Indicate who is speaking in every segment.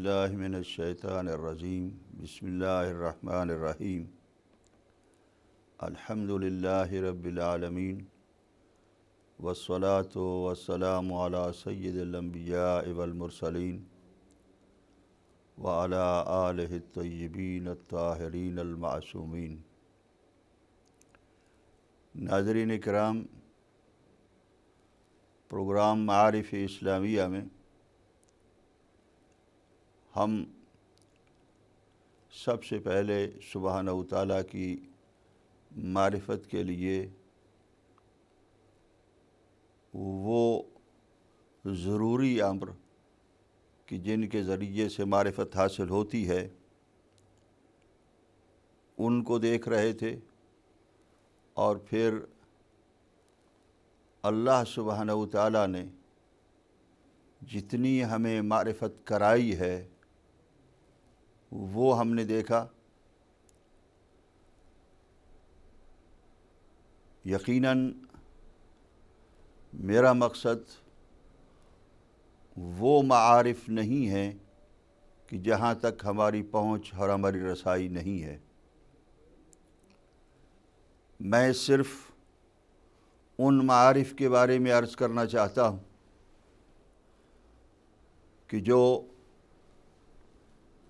Speaker 1: باللہ من الشیطان الرجیم بسم اللہ الرحمن الرحیم الحمد للہ رب العالمین والصلاة والسلام علی سید الانبیاء والمرسلین وعلی آلہ الطیبین الطاہرین المعصومین۔ ناظرین کرام، پروگرام معارف اسلامیہ میں ہم سب سے پہلے سبحانہ و تعالیٰ کی معرفت کے لیے وہ ضروری امر کہ جن کے ذریعے سے معرفت حاصل ہوتی ہے ان کو دیکھ رہے تھے، اور پھر اللہ سبحانہ و تعالیٰ نے جتنی ہمیں معرفت کرائی ہے وہ ہم نے دیکھا۔ یقیناً میرا مقصد وہ معارف نہیں ہے کہ جہاں تک ہماری پہنچ اور ہماری رسائی نہیں ہے۔ میں صرف ان معارف کے بارے میں عرض کرنا چاہتا ہوں کہ جو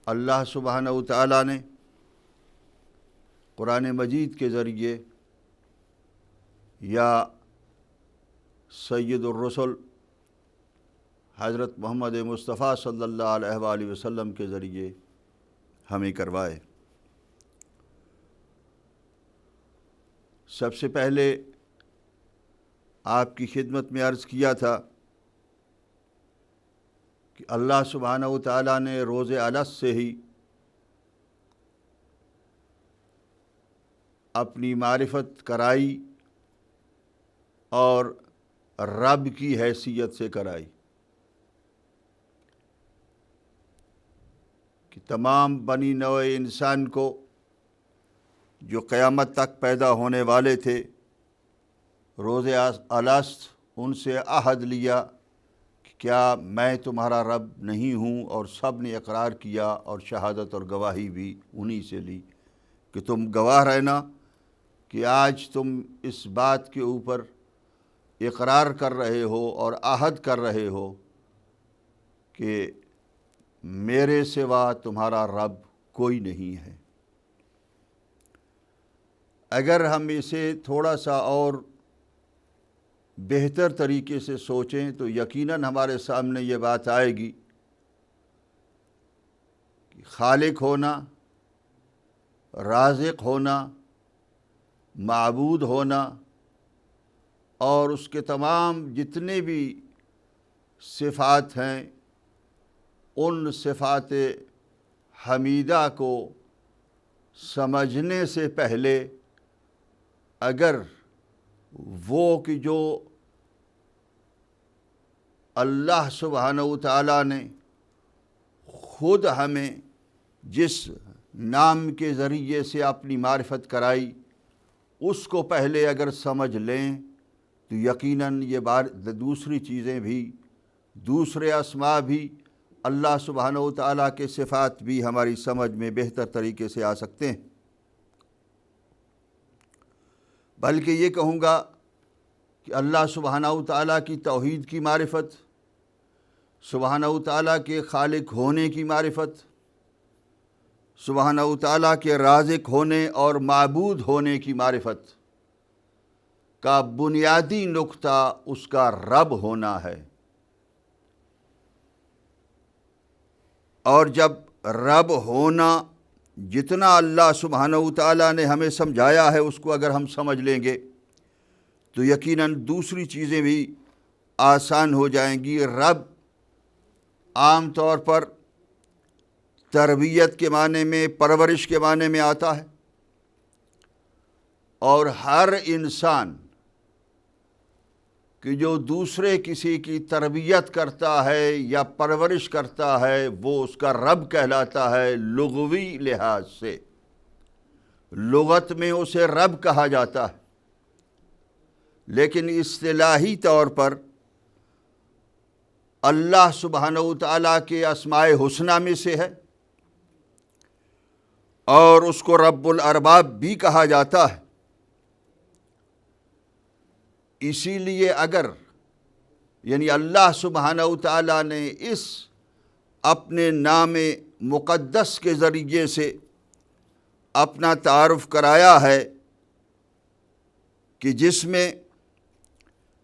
Speaker 1: اللہ سبحانہ و تعالیٰ نے قرآن مجید کے ذریعے یا سید الرسل حضرت محمد مصطفیٰ صلی اللہ علیہ وآلہ وسلم کے ذریعے ہمیں کروائے۔ سب سے پہلے آپ کی خدمت میں عرض کیا تھا کہ اللہ سبحانہ و تعالیٰ نے روز الست سے ہی اپنی معرفت کرائی اور رب کی حیثیت سے کرائی کہ تمام بنی نوع انسان کو جو قیامت تک پیدا ہونے والے تھے، روز الست ان سے عہد لیا کہ کیا میں تمہارا رب نہیں ہوں، اور سب نے اقرار کیا اور شہادت اور گواہی بھی انہی سے لی کہ تم گواہ رہنا کہ آج تم اس بات کے اوپر اقرار کر رہے ہو اور عہد کر رہے ہو کہ میرے سوا تمہارا رب کوئی نہیں ہے۔ اگر ہم اسے تھوڑا سا اور بہتر طریقے سے سوچیں تو یقیناً ہمارے سامنے یہ بات آئے گی کہ خالق ہونا، رازق ہونا، معبود ہونا اور اس کے تمام جتنے بھی صفات ہیں ان صفات حمیدہ کو سمجھنے سے پہلے اگر وہ کہ جو اللہ سبحانہ و تعالیٰ نے خود ہمیں جس نام کے ذریعے سے اپنی معرفت کرائی اس کو پہلے اگر سمجھ لیں تو یقیناً یہ دوسری چیزیں بھی، دوسرے اسماء بھی، اللہ سبحانہ و تعالیٰ کے صفات بھی ہماری سمجھ میں بہتر طریقے سے آ سکتے ہیں۔ بلکہ یہ کہوں گا کہ اللہ سبحانہ و تعالیٰ کی توحید کی معرفت، سبحانہ و تعالیٰ کے خالق ہونے کی معرفت، سبحانہ و تعالیٰ کے رازق ہونے اور معبود ہونے کی معرفت کا بنیادی نقطہ اس کا رب ہونا ہے۔ اور جب رب ہونا جتنا اللہ سبحانہ و تعالیٰ نے ہمیں سمجھایا ہے اس کو اگر ہم سمجھ لیں گے تو یقیناً دوسری چیزیں بھی آسان ہو جائیں گی۔ رب عام طور پر تربیت کے معنی میں، پرورش کے معنی میں آتا ہے، اور ہر انسان کہ جو دوسرے کسی کی تربیت کرتا ہے یا پرورش کرتا ہے وہ اس کا رب کہلاتا ہے لغوی لحاظ سے۔ لغت میں اسے رب کہا جاتا ہے، لیکن اصطلاحی طور پر اللہ سبحانہ و تعالیٰ کے اسماء حسنہ میں سے ہے اور اس کو رب الارباب بھی کہا جاتا ہے۔ اسی لیے اگر یعنی اللہ سبحانہ و تعالیٰ نے اس اپنے نام مقدس کے ذریعے سے اپنا تعارف کرایا ہے کہ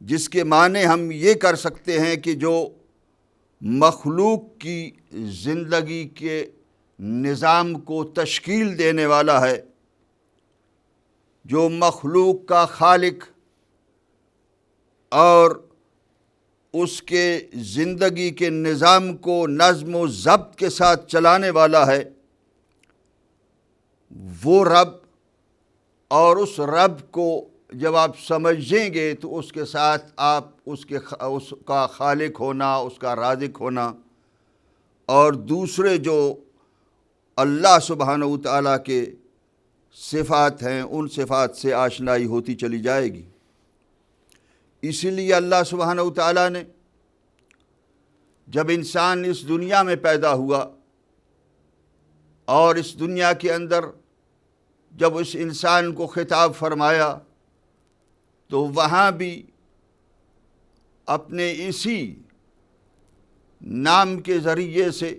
Speaker 1: جس کے معنی ہم یہ کر سکتے ہیں کہ جو مخلوق کی زندگی کے نظام کو تشکیل دینے والا ہے، جو مخلوق کا خالق اور اس کے زندگی کے نظام کو نظم و ضبط کے ساتھ چلانے والا ہے، وہ رب، اور اس رب کو جب آپ سمجھیں گے تو اس کے ساتھ آپ اس کا خالق ہونا، اس کا رازق ہونا اور دوسرے جو اللہ سبحانہ و تعالیٰ کے صفات ہیں ان صفات سے آشنائی ہوتی چلی جائے گی۔ اسی لیے اللہ سبحانہ و تعالیٰ نے جب انسان اس دنیا میں پیدا ہوا اور اس دنیا کے اندر جب اس انسان کو خطاب فرمایا تو وہاں بھی اپنے اسی نام کے ذریعے سے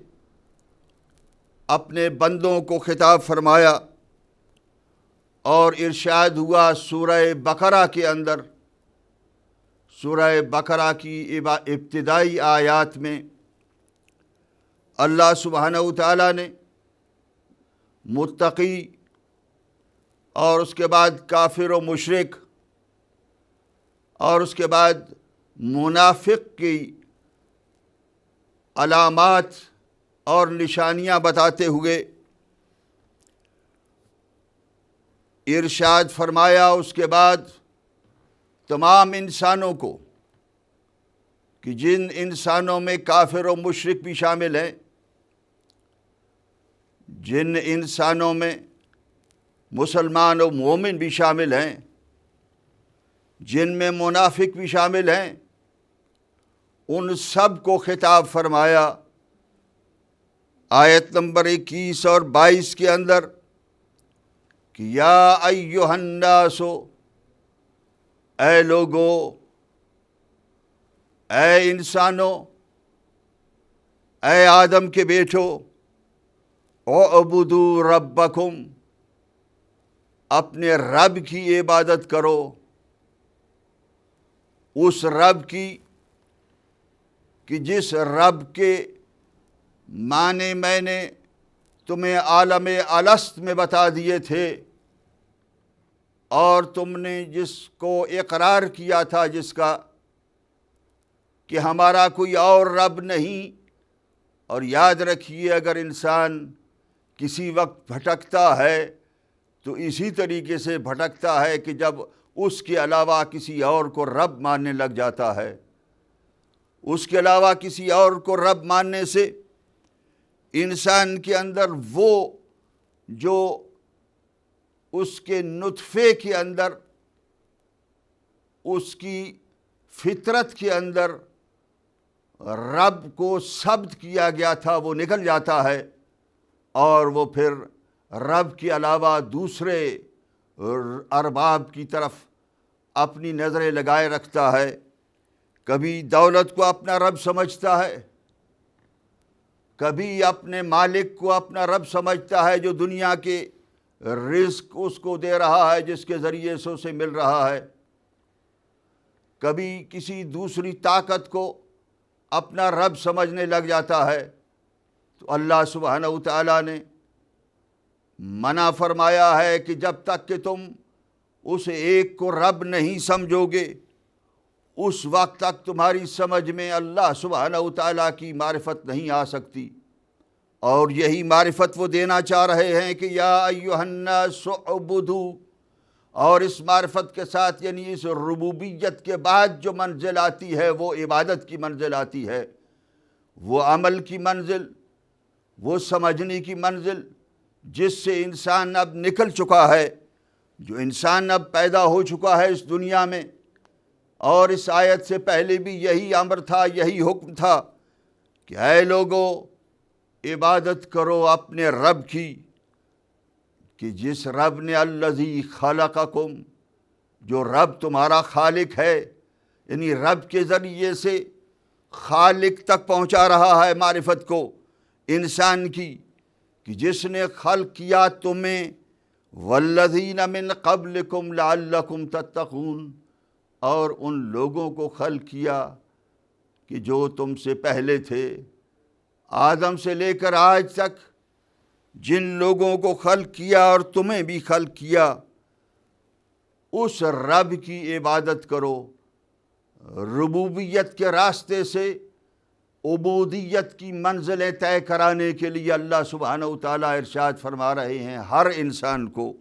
Speaker 1: اپنے بندوں کو خطاب فرمایا، اور ارشاد ہوا سورہ بقرہ کے اندر، سورہ بقرہ کی ابتدائی آیات میں اللہ سبحانہ و تعالیٰ نے متقی اور اس کے بعد کافر و مشرک اور اس کے بعد منافق کی علامات اور نشانیاں بتاتے ہوئے ارشاد فرمایا اس کے بعد تمام انسانوں کو کہ جن انسانوں میں کافر و مشرک بھی شامل ہیں، جن انسانوں میں مسلمان و مومن بھی شامل ہیں، جن میں منافق بھی شامل ہیں، ان سب کو خطاب فرمایا آیت نمبر 21 اور 22 کے اندر کہ یا ایھا الناس، اے لوگو، اے انسانوں، اے آدم کے بیٹو، اعبدوا ربکم، اپنے رب کی عبادت کرو، اس رب کی کہ جس رب کے معنی میں نے تمہیں عالم الست میں بتا دیے تھے، اور تم نے جس کو اقرار کیا تھا جس کا کہ ہمارا کوئی اور رب نہیں۔ اور یاد رکھیے اگر انسان کسی وقت بھٹکتا ہے تو اسی طریقے سے بھٹکتا ہے کہ جب اس کے علاوہ کسی اور کو رب ماننے لگ جاتا ہے۔ اس کے علاوہ کسی اور کو رب ماننے سے انسان کے اندر وہ جو اس کے نطفے کے اندر، اس کی فطرت کے اندر رب کو ثبت کیا گیا تھا وہ نکل جاتا ہے، اور وہ پھر رب کے علاوہ دوسرے ارباب کی طرف اپنی نظریں لگائے رکھتا ہے۔ کبھی دولت کو اپنا رب سمجھتا ہے، کبھی اپنے مالک کو اپنا رب سمجھتا ہے جو دنیا کے رزق اس کو دے رہا ہے، جس کے ذریعے سے اسے مل رہا ہے، کبھی کسی دوسری طاقت کو اپنا رب سمجھنے لگ جاتا ہے۔ تو اللہ سبحانہ و تعالیٰ نے منع فرمایا ہے کہ جب تک کہ تم اس ایک کو رب نہیں سمجھو گے، اس وقت تک تمہاری سمجھ میں اللہ سبحانہ و تعالیٰ کی معرفت نہیں آ سکتی۔ اور یہی معرفت وہ دینا چاہ رہے ہیں کہ یا ایھا الناس اعبدوا، اور اس معرفت کے ساتھ یعنی اس ربوبیت کے بعد جو منزل آتی ہے وہ عبادت کی منزل آتی ہے، وہ عمل کی منزل، وہ سمجھنے کی منزل جس سے انسان اب نکل چکا ہے، جو انسان اب پیدا ہو چکا ہے اس دنیا میں۔ اور اس آیت سے پہلے بھی یہی امر تھا، یہی حکم تھا کہ اے لوگو عبادت کرو اپنے رب کی، کہ جس رب نے الذی خلقکم، جو رب تمہارا خالق ہے، یعنی رب کے ذریعے سے خالق تک پہنچا رہا ہے معرفت کو انسان کی، کہ جس نے خلق کیا تمہیں، والذین من قبلکم لعلکم تتقون، اور ان لوگوں کو خلق کیا کہ جو تم سے پہلے تھے، آدم سے لے کر آج تک جن لوگوں کو خلق کیا اور تمہیں بھی خلق کیا، اس رب کی عبادت کرو۔ ربوبیت کے راستے سے عبودیت کی منزلیں طے کرانے کے لیے اللہ سبحانہ وتعالیٰ ارشاد فرما رہے ہیں ہر انسان کو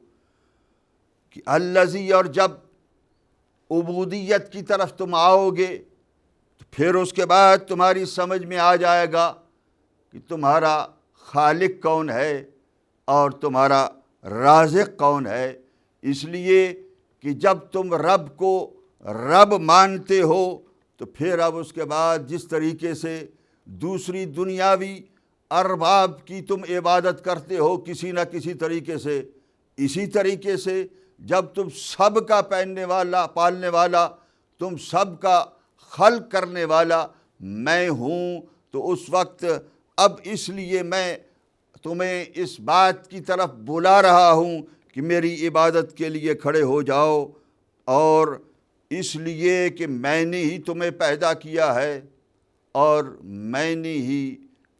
Speaker 1: کہ الذی، اور جب عبودیت کی طرف تم آؤ گے تو پھر اس کے بعد تمہاری سمجھ میں آ جائے گا کہ تمہارا خالق کون ہے اور تمہارا رازق کون ہے۔ اس لیے کہ جب تم رب کو رب مانتے ہو تو پھر اب اس کے بعد جس طریقے سے دوسری دنیاوی ارباب کی تم عبادت کرتے ہو کسی نہ کسی طریقے سے، اسی طریقے سے جب تم سب کا پالنے والا، تم سب کا خلق کرنے والا میں ہوں، تو اس وقت اب اس لیے میں تمہیں اس بات کی طرف بلا رہا ہوں کہ میری عبادت کے لیے کھڑے ہو جاؤ، اور اس لیے کہ میں نے ہی تمہیں پیدا کیا ہے اور میں نے ہی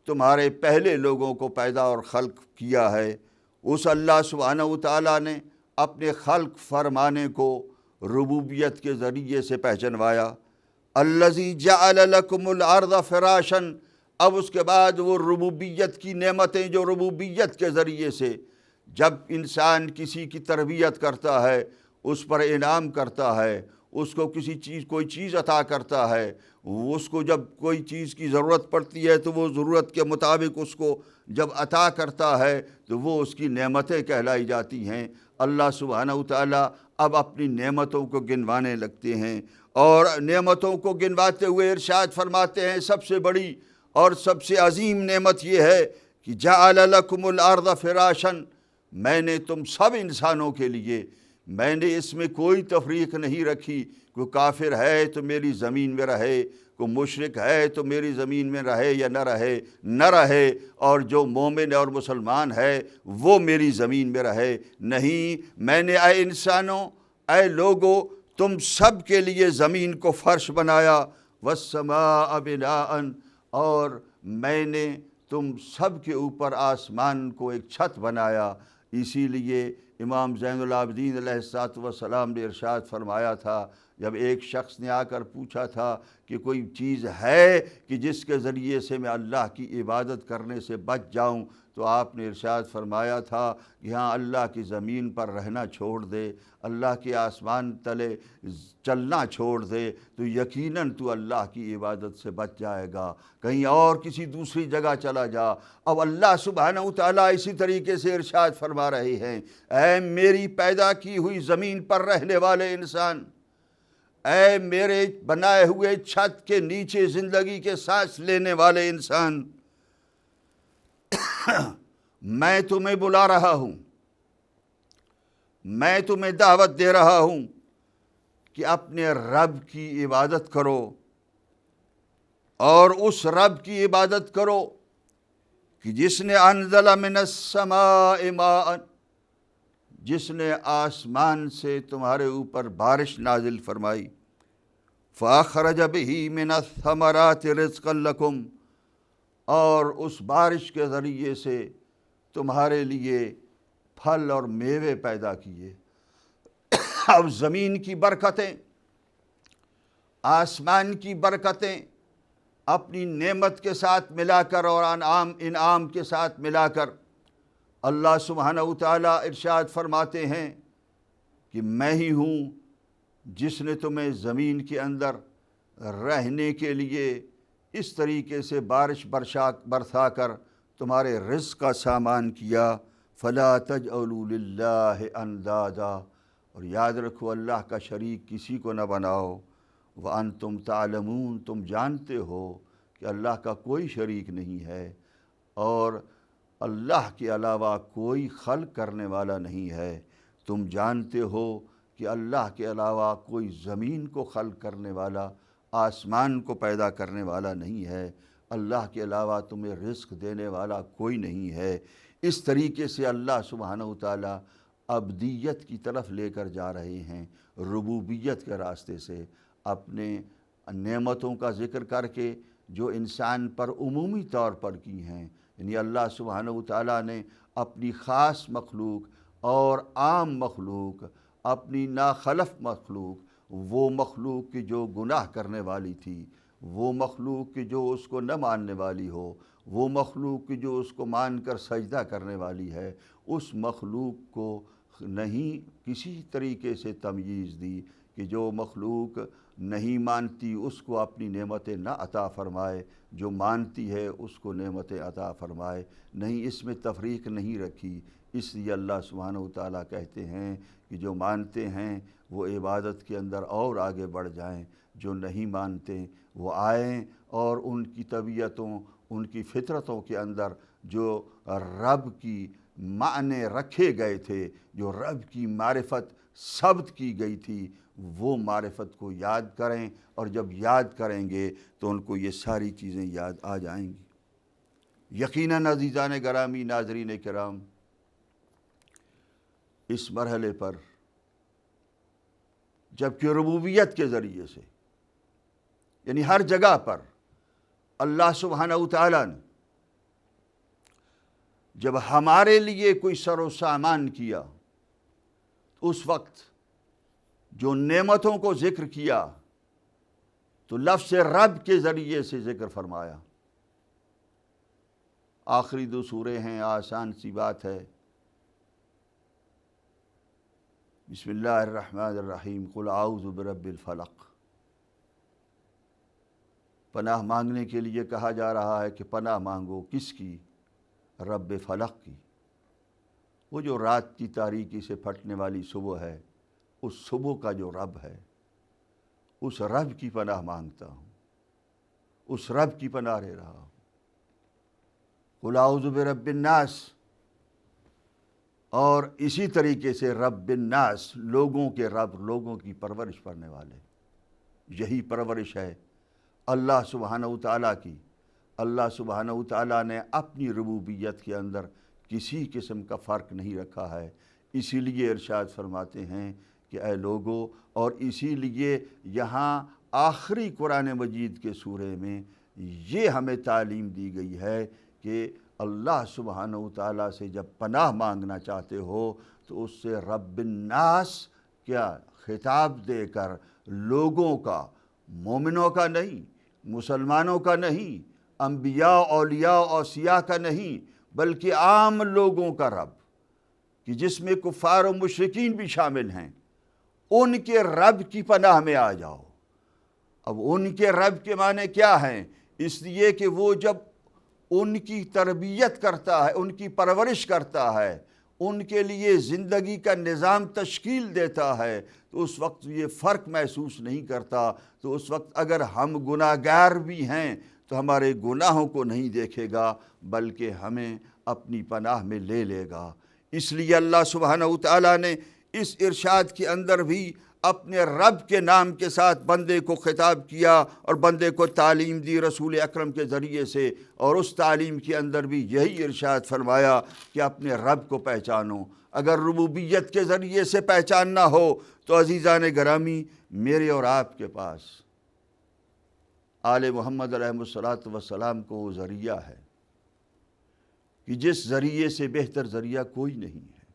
Speaker 1: تمہارے پہلے لوگوں کو پیدا اور خلق کیا ہے۔ اس اللہ سبحانہ وتعالیٰ نے اپنے خلق فرمانے کو ربوبیت کے ذریعے سے پہچنوایا۔ الذی جعل لکم الارض فراشا، اب اس کے بعد وہ ربوبیت کی نعمتیں جو ربوبیت کے ذریعے سے جب انسان کسی کی تربیت کرتا ہے، اس پر انعام کرتا ہے، اس کو کوئی چیز عطا کرتا ہے، اس کو جب کوئی چیز کی ضرورت پڑتی ہے تو وہ ضرورت کے مطابق اس کو جب عطا کرتا ہے تو وہ اس کی نعمتیں کہلائی جاتی ہیں۔ اللہ سبحانہ وتعالیٰ اب اپنی نعمتوں کو گنوانے لگتے ہیں، اور نعمتوں کو گنواتے ہوئے ارشاد فرماتے ہیں سب سے بڑی اور سب سے عظیم نعمت یہ ہے کہ جعل لکم الارض فراشا، میں نے تم سب انسانوں کے لیے، میں نے اس میں کوئی تفریق نہیں رکھی، کوئی کافر ہے تو میری زمین میں رہے، کوئی مشرک ہے تو میری زمین میں رہے یا نہ رہے، اور جو مومن اور مسلمان ہے وہ میری زمین میں رہے۔ نہیں، میں نے اے انسانوں، اے لوگو، تم سب کے لیے زمین کو فرش بنایا، والسماء بناء، اور میں نے تم سب کے اوپر آسمان کو ایک چھت بنایا۔ اسی لیے امام زین العابدین علیہ السلام نے ارشاد فرمایا تھا، جب ایک شخص نے آ کر پوچھا تھا کہ کوئی چیز ہے کہ جس کے ذریعے سے میں اللہ کی عبادت کرنے سے بچ جاؤں، تو آپ نے ارشاد فرمایا تھا کہ ہاں، اللہ کی زمین پر رہنا چھوڑ دے، اللہ کے آسمان تلے چلنا چھوڑ دے، تو یقیناً تو اللہ کی عبادت سے بچ جائے گا۔ کہیں اور کسی دوسری جگہ چلا جا۔ اب اللہ سبحانہ وتعالیٰ اسی طریقے سے ارشاد فرما رہے ہیں، اے میری پیدا کی ہوئی زمین پر رہنے والے انسان، اے میرے بنائے ہوئے چھت کے نیچے زندگی کے سانس لینے والے انسان، میں تمہیں بلا رہا ہوں، میں تمہیں دعوت دے رہا ہوں کہ اپنے رب کی عبادت کرو، اور اس رب کی عبادت کرو کہ جس نے انزل من السماء ماء، جس نے آسمان سے تمہارے اوپر بارش نازل فرمائی، فاخرج به من الثمرات رزقا لکم، اور اس بارش کے ذریعے سے تمہارے لیے پھل اور میوے پیدا کیے۔ اب زمین کی برکتیں، آسمان کی برکتیں اپنی نعمت کے ساتھ ملا کر اور انعام کے ساتھ ملا کر اللہ سبحانہ وتعالیٰ ارشاد فرماتے ہیں کہ میں ہی ہوں جس نے تمہیں زمین کے اندر رہنے کے لیے اس طریقے سے بارش برسا کر تمہارے رزق کا سامان کیا۔ فلا تجعلوا للہ اندادا، اور یاد رکھو اللہ کا شریک کسی کو نہ بناؤ۔ وانتم تعلمون، تم جانتے ہو کہ اللہ کا کوئی شریک نہیں ہے اور اللہ کے علاوہ کوئی خلق کرنے والا نہیں ہے۔ تم جانتے ہو کہ اللہ کے علاوہ کوئی زمین کو خلق کرنے والا، آسمان کو پیدا کرنے والا نہیں ہے، اللہ کے علاوہ تمہیں رزق دینے والا کوئی نہیں ہے۔ اس طریقے سے اللہ سبحانہ وتعالی عبدیت کی طرف لے کر جا رہے ہیں، ربوبیت کے راستے سے، اپنے نعمتوں کا ذکر کر کے جو انسان پر عمومی طور پر کی ہیں، یعنی اللہ سبحانہ وتعالی نے اپنی خاص مخلوق اور عام مخلوق، اپنی ناخلف مخلوق، وہ مخلوق کی جو گناہ کرنے والی تھی، وہ مخلوق کی جو اس کو نہ ماننے والی ہو، وہ مخلوق کی جو اس کو مان کر سجدہ کرنے والی ہے، اس مخلوق کو نہیں کسی طریقے سے تمییز دی کہ جو مخلوق نہیں مانتی اس کو اپنی نعمتیں نہ عطا فرمائے، جو مانتی ہے اس کو نعمتیں عطا فرمائے، نہیں اس میں تفریق نہیں رکھی۔ اس لیے اللہ سبحانہ وتعالیٰ کہتے ہیں کہ جو مانتے ہیں وہ عبادت کے اندر اور آگے بڑھ جائیں، جو نہیں مانتے وہ آئیں اور ان کی طبیعتوں، ان کی فطرتوں کے اندر جو رب کی معنی رکھے گئے تھے، جو رب کی معرفت ثبت کی گئی تھی، وہ معرفت کو یاد کریں، اور جب یاد کریں گے تو ان کو یہ ساری چیزیں یاد آ جائیں گی۔ یقیناً عزیزان گرامی، ناظرین کرام، اس مرحلے پر جبکہ ربوبیت کے ذریعے سے، یعنی ہر جگہ پر اللہ سبحانہ وتعالیٰ نے جب ہمارے لیے کوئی سر و سامان کیا، اس وقت جو نعمتوں کو ذکر کیا تو لفظ رب کے ذریعے سے ذکر فرمایا۔ آخری دو سورے ہیں، آسان سی بات ہے۔ بسم اللہ الرحمن الرحیم، قل اعوذ برب الفلق۔ پناہ مانگنے کے لیے کہا جا رہا ہے کہ پناہ مانگو کس کی؟ رب فلق کی، وہ جو رات کی تاریکی سے پھٹنے والی صبح ہے، اس صبح کا جو رب ہے، اس رب کی پناہ مانگتا ہوں، اس رب کی پناہ لے رہا ہوں۔ قل اعوذ برب الناس، اور اسی طریقے سے رب الناس، لوگوں کے رب، لوگوں کی پرورش کرنے والے۔ یہی پرورش ہے اللہ سبحانہ وتعالیٰ کی۔ اللہ سبحانہ وتعالیٰ نے اپنی ربوبیت کے اندر کسی قسم کا فرق نہیں رکھا ہے، اسی لیے ارشاد فرماتے ہیں کہ اے لوگو، اور اسی لیے یہاں آخری قرآن مجید کے سورے میں یہ ہمیں تعلیم دی گئی ہے کہ اللہ سبحانہ وتعالیٰ سے جب پناہ مانگنا چاہتے ہو تو اس سے رب الناس کیا خطاب دے کر، لوگوں کا، مومنوں کا نہیں، مسلمانوں کا نہیں، انبیاء، اولیاء، اوصیاء کا نہیں، بلکہ عام لوگوں کا رب، کہ جس میں کفار و مشرکین بھی شامل ہیں، ان کے رب کی پناہ میں آ جاؤ۔ اب ان کے رب کے معنی کیا ہیں؟ اس لیے کہ وہ جب ان کی تربیت کرتا ہے، ان کی پرورش کرتا ہے، ان کے لیے زندگی کا نظام تشکیل دیتا ہے، تو اس وقت یہ فرق محسوس نہیں کرتا۔ تو اس وقت اگر ہم گناہ گار بھی ہیں تو ہمارے گناہوں کو نہیں دیکھے گا، بلکہ ہمیں اپنی پناہ میں لے لے گا۔ اس لیے اللہ سبحانہ وتعالیٰ نے اس ارشاد کے اندر بھی اپنے رب کے نام کے ساتھ بندے کو خطاب کیا اور بندے کو تعلیم دی رسول اکرم کے ذریعے سے، اور اس تعلیم کے اندر بھی یہی ارشاد فرمایا کہ اپنے رب کو پہچانو۔ اگر ربوبیت کے ذریعے سے پہچاننا ہو تو عزیزان گرامی، میرے اور آپ کے پاس آل محمد علیہ السلام کو وہ ذریعہ ہے کہ جس ذریعے سے بہتر ذریعہ کوئی نہیں ہے۔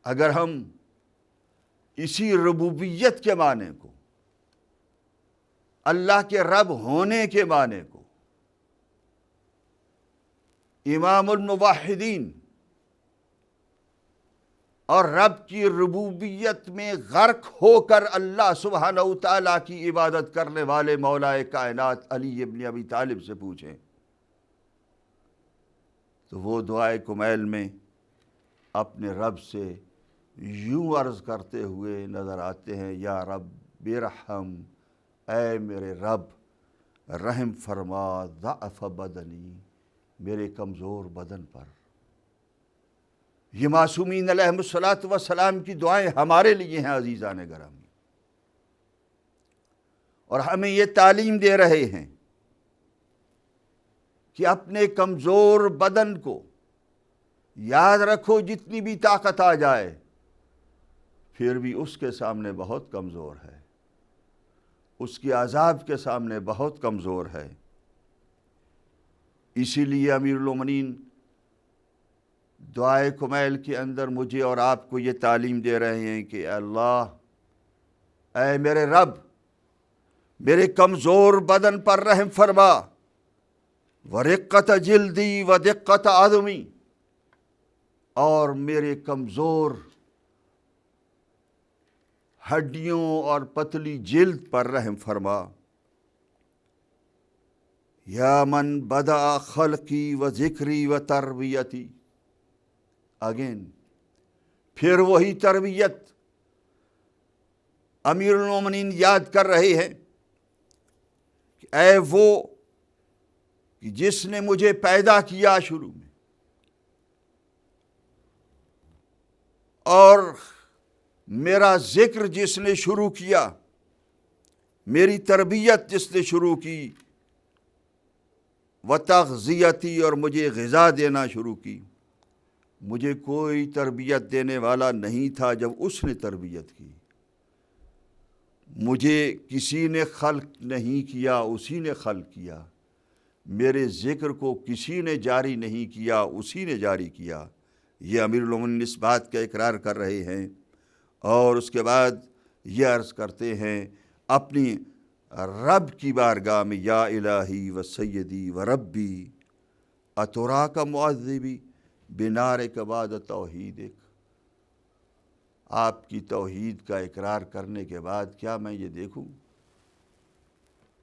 Speaker 1: اگر ہم اسی ربوبیت کے معنی کو، اللہ کے رب ہونے کے معنی کو، امام الموحدین اور رب کی ربوبیت میں غرق ہو کر اللہ سبحانہ وتعالیٰ کی عبادت کرنے والے مولا کائنات علی ابن ابی طالب سے پوچھیں تو وہ دعائے کمیل میں اپنے رب سے یوں عرض کرتے ہوئے نظر آتے ہیں، یا رب برحم، اے میرے رب رحم فرما ضعف بدنی، میرے کمزور بدن پر۔ یہ معصومین علیہم الصلاۃ والسلام کی دعائیں ہمارے لیے ہیں عزیزان گرامی، اور ہمیں یہ تعلیم دے رہے ہیں کہ اپنے کمزور بدن کو یاد رکھو، جتنی بھی طاقت آ جائے پھر بھی اس کے سامنے بہت کمزور ہے، اس کے عذاب کے سامنے بہت کمزور ہے۔ اسی لیے امیر المومنین دعائے کمیل کے اندر مجھے اور آپ کو یہ تعلیم دے رہے ہیں کہ اللہ، اے میرے رب، میرے کمزور بدن پر رحم فرما، ورقت جلدی ودقت عظمی، اور میرے کمزور ہڈیوں اور پتلی جلد پر رحم فرما۔ یا من بدأ خلقی و ذکری و تربیتی، اگین پھر وہی تربیت امیر المومنین یاد کر رہے ہیں کہ اے وہ کہ جس نے مجھے پیدا کیا شروع میں، اور میرا ذکر جس نے شروع کیا، میری تربیت جس نے شروع کی، و تغذیتی، اور مجھے غذا دینا شروع کی۔ مجھے کوئی تربیت دینے والا نہیں تھا جب اس نے تربیت کی، مجھے کسی نے خلق نہیں کیا، اسی نے خلق کیا، میرے ذکر کو کسی نے جاری نہیں کیا، اسی نے جاری کیا۔ یہ امیر المومنین اس بات کا اقرار کر رہے ہیں، اور اس کے بعد یہ عرض کرتے ہیں اپنی رب کی بارگاہ میں، یا الہی و سیدی و ربی اتراک معذبی بنارک بعد توحیدک۔ آپ کی توحید کا اقرار کرنے کے بعد کیا میں یہ دیکھوں،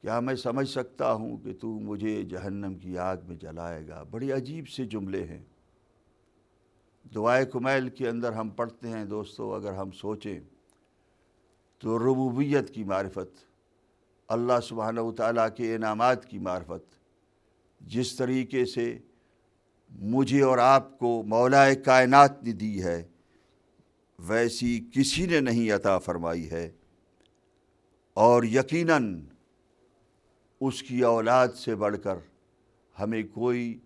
Speaker 1: کیا میں سمجھ سکتا ہوں کہ تو مجھے جہنم کی آگ میں جلائے گا؟ بڑی عجیب سے جملے ہیں۔ دعائے کمیل کے اندر ہم پڑھتے ہیں دوستو، اگر ہم سوچیں تو ربوبیت کی معرفت، اللہ سبحانہ وتعالیٰ کے انعامات کی معرفت، جس طریقے سے مجھے اور آپ کو مولا کائنات نے دی ہے ویسی کسی نے نہیں عطا فرمائی ہے، اور یقیناً اس کی اولاد سے بڑھ کر ہمیں کوئی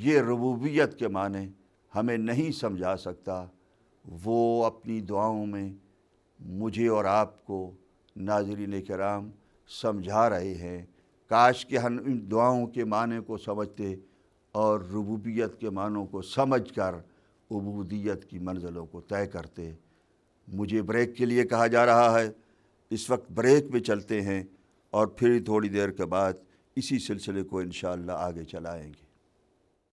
Speaker 1: یہ ربوبیت کے معنی ہمیں نہیں سمجھا سکتا۔ وہ اپنی دعاؤں میں مجھے اور آپ کو ناظرین کرام سمجھا رہے ہیں۔ کاش کہ ہم ان دعاؤں کے معنی کو سمجھتے اور ربوبیت کے معنوں کو سمجھ کر عبودیت کی منزلوں کو طے کرتے۔ مجھے بریک کے لیے کہا جا رہا ہے، اس وقت بریک میں چلتے ہیں، اور پھر تھوڑی دیر کے بعد اسی سلسلے کو انشاءاللہ آگے چلائیں گے۔